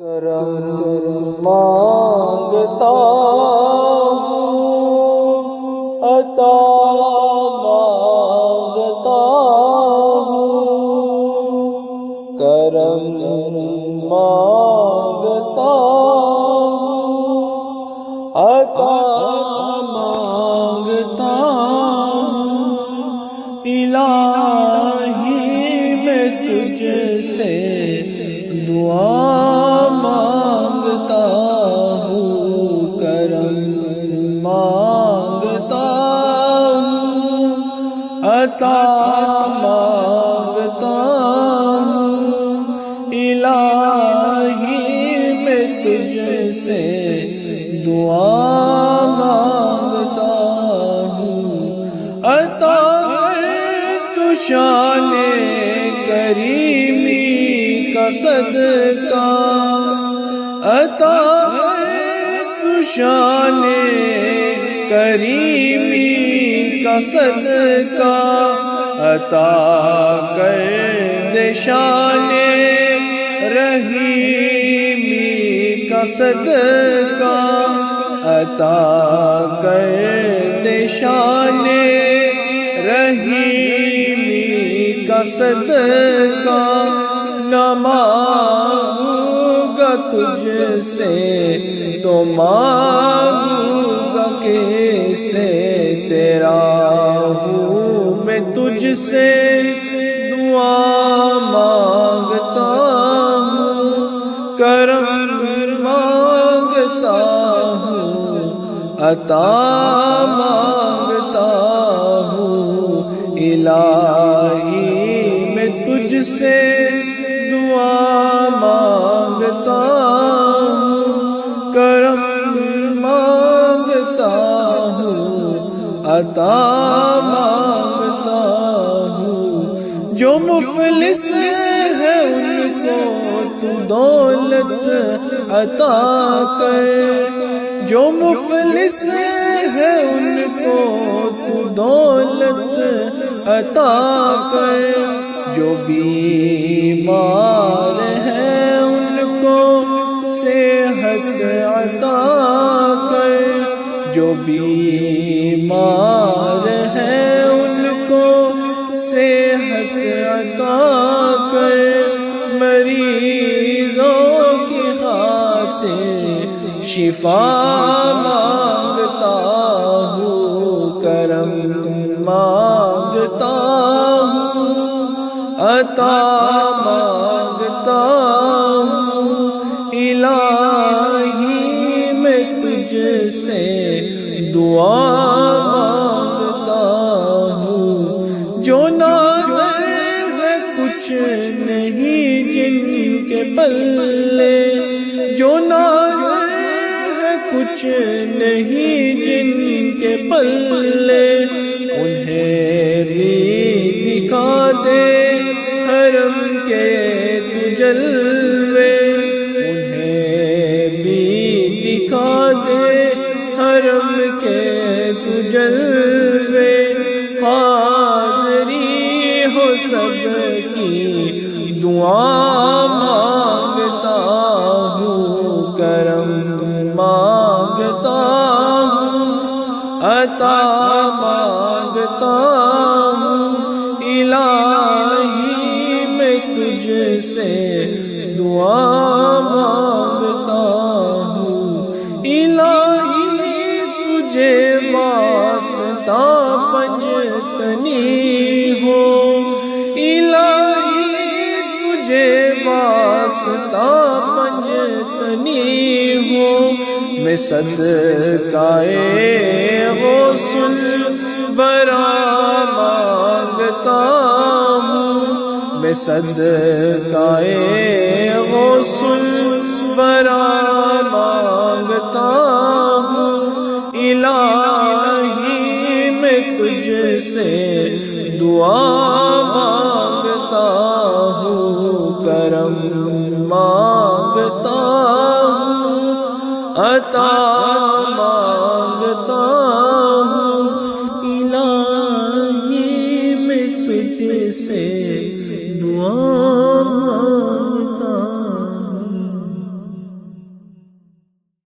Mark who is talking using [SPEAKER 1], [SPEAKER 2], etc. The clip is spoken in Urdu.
[SPEAKER 1] کرم مانگتا ہوں، عطا مانگتا ہوں، کرم مانگتا ہوں، عطا مانگتا ہوں، الہی میں تجھ سے دعا مانگتا ہوں، کرم مانگتا ہوں، عطا مانگتا ہوں، الہی میں تجھ سے دعا مانگتا ہوں، عطا تو شان کریمی کا صدقہ، عطا تو شان کریمی کا صدقہ، عطا کر دے شان رحیمی کا صدقہ، عطا کر دے شان رحیمی کا صدقہ، نہ مانگوں گا تجھ سے تو مانگوں گا کس سے، تیرا ہوں میں تجھ سے دعا مانگتا ہوں، کرم مانگتا ہوں، عطا مانگتا ہوں، الہی میں تجھ سے دعا مانگتا ہوں، کرم مانگتا ہوں، عطا مانگتا ہوں، جو مفلس ہے ان کو تو دولت عطا کر، جو مفلس ہے ان کو تو دولت عطا کر، جو بیمار ہے ان کو صحت عطا کر، جو بیمار ہے ان کو صحت عطا کر، مریضوں کی خاطر شفا مانگتا ہوں، کرم مانگتا ہوں، عطا مانگتا ہوں، الہی میں تجھ سے دعا مانگتا ہوں، جو نادر ہے کچھ نہیں جن کے پلے، جو نادر ہے کچھ نہیں جن کے پلے، انہیں بھی دکھا دے حرم کے تو جلوے، انہیں بھی دکھا دے حرم کے تو جلوے، حاضری ہو سب کی دعا مانگتا ہوں، کرم مانگتا ہوں، عطا مانگتا ہوں، الہی میں تجھ سے دعا مانگتا ہوں، الہی تجھے واسطہ پنجتنی ہو، الہی تجھے واسطہ پنجتنی ہو، میں صدقائے غسل برا مانگتا ہوں، میں صدقائے غسل برا مانگتا ہوں، الہی میں تجھ سے دعا مانگتا ہوں، کرم مانگتا ہوں، عطا